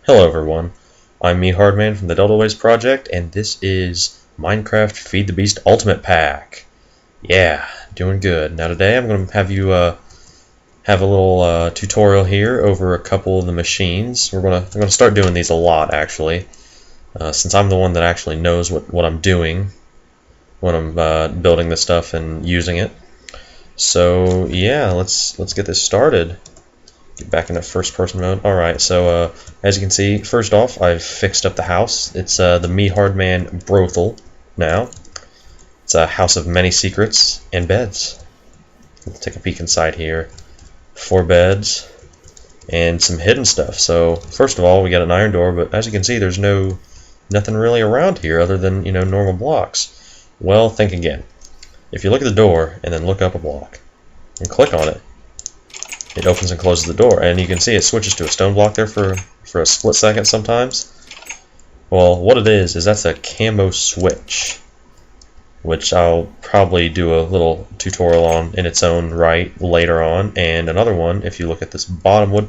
Hello everyone, I'm me Hardman from the Delta Ways Project, and this is Minecraft Feed the Beast Ultimate Pack. Yeah, doing good. Now today I'm going to have you have a little tutorial here over a couple of the machines. I'm going to start doing these a lot actually, since I'm the one that actually knows what I'm doing when I'm building this stuff and using it. So yeah, let's get this started. Get back into first person mode. Alright, so as you can see, first off, I've fixed up the house. It's the Me Hardman brothel now. It's a house of many secrets and beds. Let's take a peek inside here. 4 beds and some hidden stuff. So first of all, we got an iron door, but as you can see, there's nothing really around here other than, normal blocks. Well, think again. If you look at the door and then look up a block and click on it, it opens and closes the door, and you can see it switches to a stone block there for a split second sometimes. Well, what it is that's a camo switch, which I'll probably do a little tutorial on in its own right later on. And another one, if you look at this bottom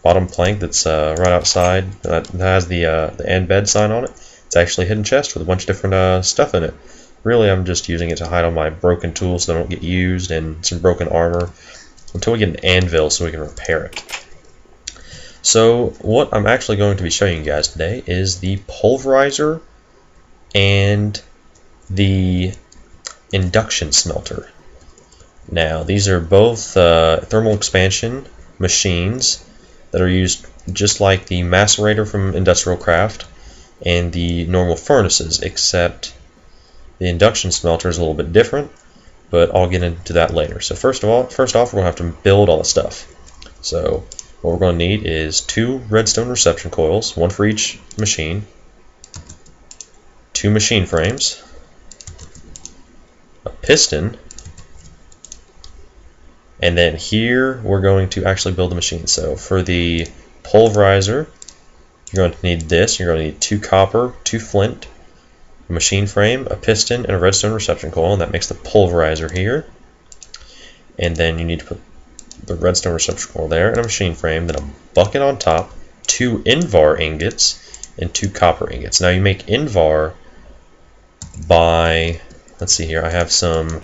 plank that's right outside that has the end bed sign on it, it's actually a hidden chest with a bunch of different stuff in it. Really, I'm just using it to hide all my broken tools so they don't get used, and some broken armor, until we get an anvil so we can repair it. So what I'm actually going to be showing you guys today is the pulverizer and the induction smelter. Now these are both thermal expansion machines that are used just like the macerator from Industrial Craft and the normal furnaces, except the induction smelter is a little bit different, but I'll get into that later. So first off, we're going to have to build all the stuff. So what we're going to need is 2 redstone reception coils, 1 for each machine, 2 machine frames, a piston, and then here we're going to actually build the machine. So for the pulverizer, you're going to need this. You're going to need 2 copper, 2 flint, a machine frame, a piston, and a redstone reception coil, and that makes the pulverizer here. And then you need to put the redstone reception coil there, and a machine frame, then a bucket on top, 2 Invar ingots, and 2 copper ingots. Now you make Invar by, let's see here, I have some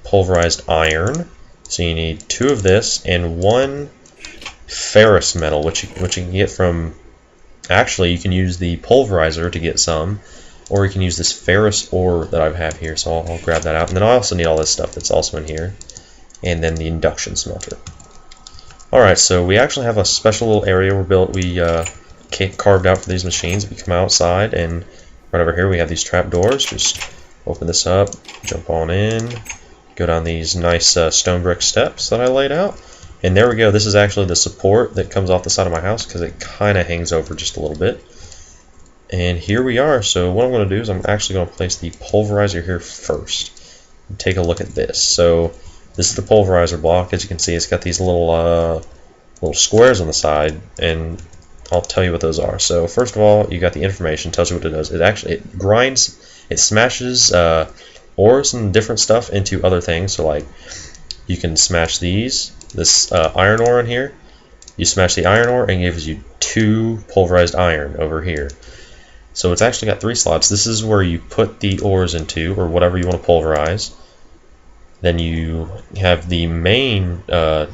pulverized iron, so you need 2 of this and 1 ferrous metal, which you can get from, actually you can use the pulverizer to get some, or you can use this ferrous ore that I have here, so I'll grab that out. And then I also need all this stuff that's also in here, and then the induction smelter. Alright, so we actually have a special little area we carved out for these machines. If you come outside, and right over here we have these trap doors. Just open this up, jump on in, go down these nice stone brick steps that I laid out. And there we go. This is actually the support that comes off the side of my house because it kind of hangs over just a little bit. And here we are. So what I'm going to do is I'm actually going to place the pulverizer here first. And take a look at this. So this is the pulverizer block. As you can see, it's got these little squares on the side, and I'll tell you what those are. So first of all, you got the information, tells you what it does. It grinds, it smashes ores and different stuff into other things. So like you can smash this iron ore in here. You smash the iron ore and it gives you 2 pulverized iron over here. So it's actually got 3 slots. This is where you put the ores into, or whatever you want to pulverize. Then you have the main thing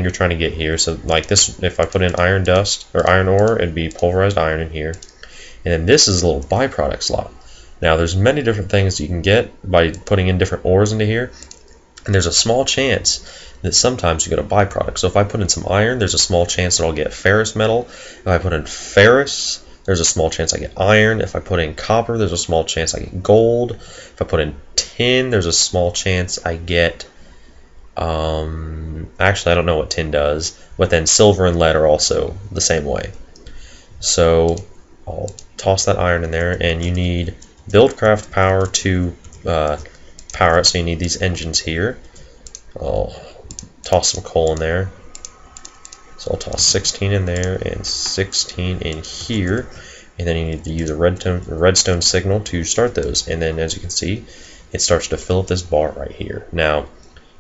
you're trying to get here. So like this, if I put in iron dust or iron ore, it'd be pulverized iron in here. And then this is a little byproduct slot. Now there's many different things you can get by putting in different ores into here. And there's a small chance that sometimes you get a byproduct. So if I put in some iron, there's a small chance that I'll get ferrous metal. If I put in ferrous, there's a small chance I get iron. If I put in copper, there's a small chance I get gold. If I put in tin, there's a small chance I get, actually I don't know what tin does, but then silver and lead are also the same way. So I'll toss that iron in there, and you need buildcraft power to power it, so you need these engines here. I'll toss some coal in there. So I'll toss 16 in there and 16 in here, and then you need to use a redstone signal to start those. And then as you can see, it starts to fill up this bar right here. Now,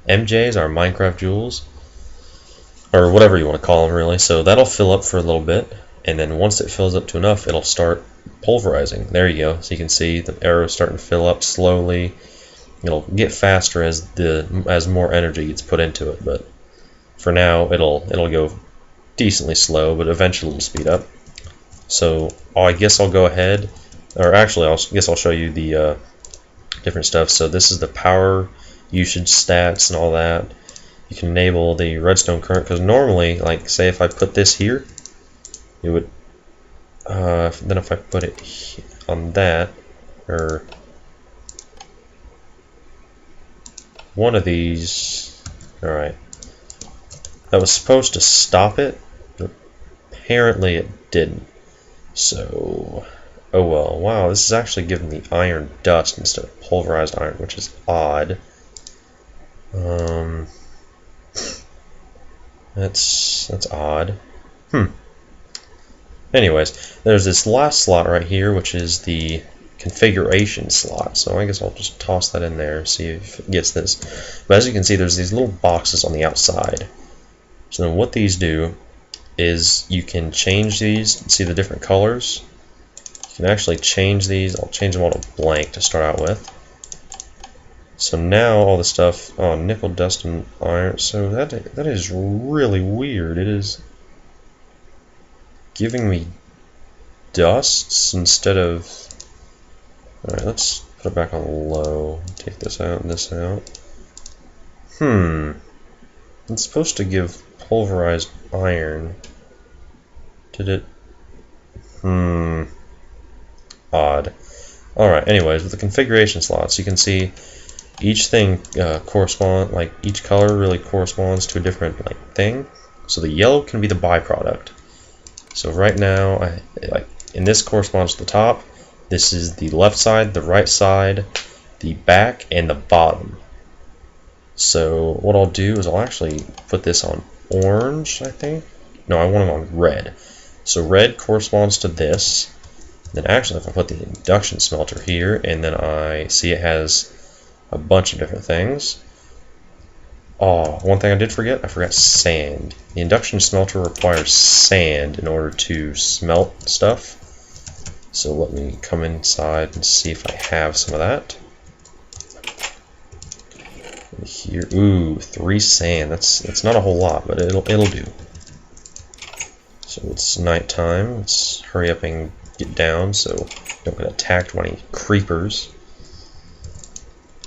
MJs are Minecraft jewels. or whatever you want to call them, really. So that'll fill up for a little bit, and then once it fills up to enough, it'll start pulverizing. There you go. So you can see the arrow starting to fill up slowly. It'll get faster as more energy gets put into it, but for now it'll go decently slow, but eventually it'll speed up. So I guess I'll go ahead, or actually I guess I'll show you the different stuff. So this is the power usage stats and all that. You can enable the redstone current, because normally, like say if I put this here, it would then if I put it on that, or one of these, alright, that was supposed to stop it, but apparently it didn't. So, oh well. Wow, this is actually giving me iron dust instead of pulverized iron, which is odd. That's odd. Anyways, there's this last slot right here, which is the configuration slot. So I guess I'll just toss that in there, see if it gets this. But as you can see, there's these little boxes on the outside. So then what these do is you can change these, see the different colors. You can actually change these. I'll change them all to blank to start out with. So now all the stuff, oh, nickel, dust, and iron. So that is really weird. It is giving me dusts instead of. All right, let's put it back on low. Take this out and this out. It's supposed to give pulverized iron. Did it? Odd. Alright, anyways, with the configuration slots, you can see each thing like each color really corresponds to a different thing. So the yellow can be the byproduct. So right now, and this corresponds to the top. This is the left side, the right side, the back, and the bottom. So what I'll do is I'll actually put this on orange, I think. No, I want it on red. So red corresponds to this. Then actually if I put the induction smelter here, and then I see it has a bunch of different things. Oh, one thing I did forget, I forgot sand. The induction smelter requires sand in order to smelt stuff. So let me come inside and see if I have some of that. Here, ooh, 3 sand. That's not a whole lot, but it'll do. So it's nighttime. Let's hurry up and get down so don't get attacked by any creepers.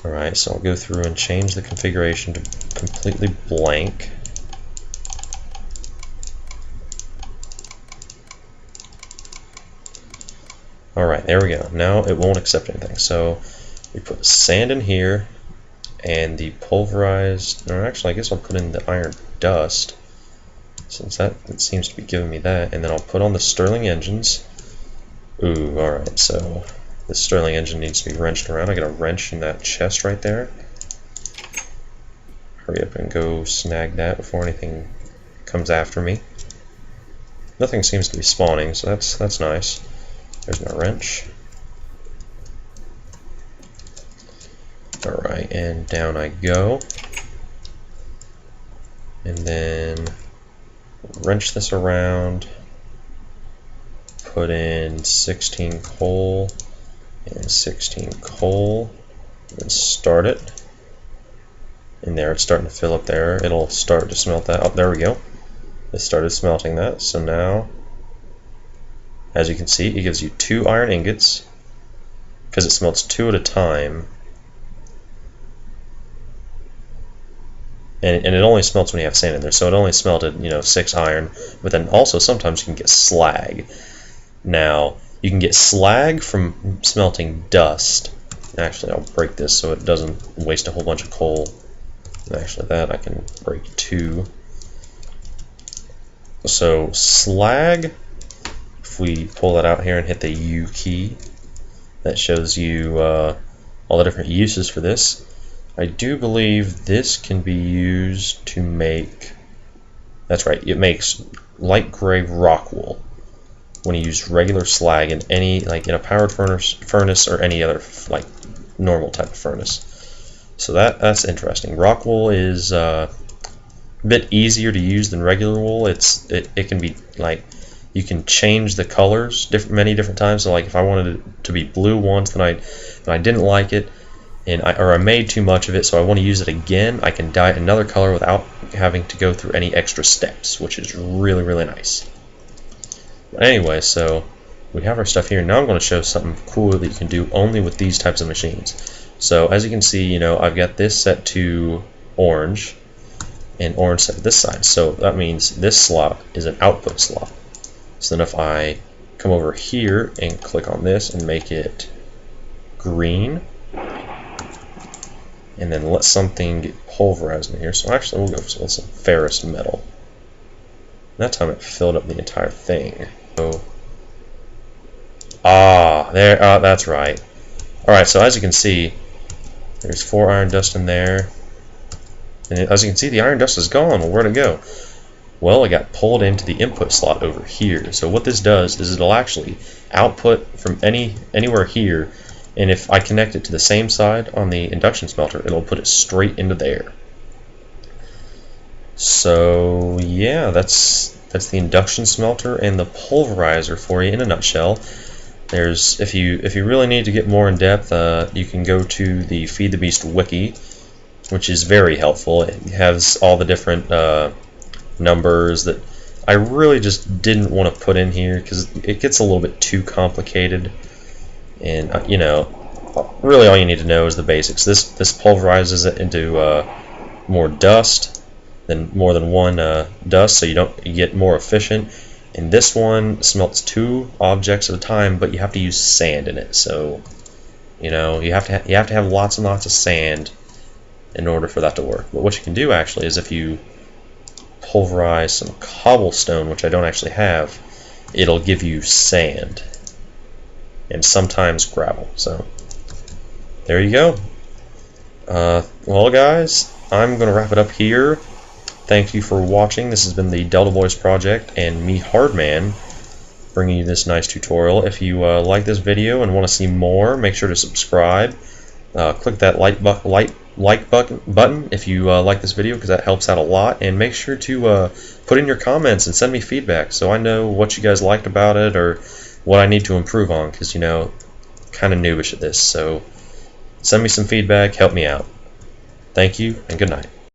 Alright, so I'll go through and change the configuration to completely blank. Alright, there we go. Now it won't accept anything. So we put sand in here, and the pulverized, or actually I guess I'll put in the iron dust, since it seems to be giving me that, and then I'll put on the Stirling engines. Ooh, alright, so the Stirling engine needs to be wrenched around. I got a wrench in that chest right there. Hurry up and go snag that before anything comes after me. Nothing seems to be spawning, so that's nice. There's my wrench. Alright, and down I go. And then wrench this around. Put in 16 coal and 16 coal. And start it. And there, it's starting to fill up there. It'll start to smelt that. Oh, there we go. It started smelting that. So now, as you can see, it gives you 2 iron ingots, because it smelts 2 at a time. And it only smelts when you have sand in there, so it only smelted 6 iron. But then also sometimes you can get slag. Now you can get slag from smelting dust. Actually, I'll break this so it doesn't waste a whole bunch of coal. And actually, that I can break 2. So slag. If we pull that out here and hit the U key, that shows you all the different uses for this. I do believe this can be used to make, that's right, it makes light gray rock wool when you use regular slag in any, in a powered furnace or any other normal type of furnace. So that's interesting. Rock wool is bit easier to use than regular wool. It can be like, you can change the colors many different times. So like if I wanted it to be blue once, then I didn't like it, and I made too much of it, so I want to use it again, I can dye it another color without having to go through any extra steps, which is really, really nice. But anyway, so we have our stuff here. Now I'm going to show something cool that you can do only with these types of machines. So as you can see, you know, I've got this set to orange and orange set to this side. So that means this slot is an output slot. So then if I come over here and click on this and make it green, and then let something get pulverized in here. So actually we'll go for some ferrous metal. That time it filled up the entire thing. So, that's right. Alright, so as you can see, there's 4 iron dust in there. And as you can see, the iron dust is gone. Well, where'd it go? Well, it got pulled into the input slot over here. So what this does is it'll actually output from anywhere here, and if I connect it to the same side on the induction smelter, it'll put it straight into there. So yeah, that's the induction smelter and the pulverizer for you in a nutshell. There's if you really need to get more in depth, you can go to the Feed the Beast wiki, which is very helpful. It has all the different numbers that I really just didn't want to put in here because it gets a little bit too complicated. And you know, really all you need to know is the basics. This pulverizes it into more dust, more than one dust, so you get more efficient. And this one smelts 2 objects at a time, but you have to use sand in it. So you know, you have to have lots and lots of sand in order for that to work. But what you can do actually is if you pulverize some cobblestone, which I don't actually have, it'll give you sand and sometimes gravel. So there you go. Well guys, I'm gonna wrap it up here. Thank you for watching. This has been the Delta Voice Project and me, Hardman, bringing you this nice tutorial. If you like this video and want to see more, make sure to subscribe. Click that like button if you like this video, because that helps out a lot. And make sure to put in your comments and send me feedback so I know what you guys liked about it or what I need to improve on, because you know, kind of noobish at this. So send me some feedback, help me out. Thank you, and good night.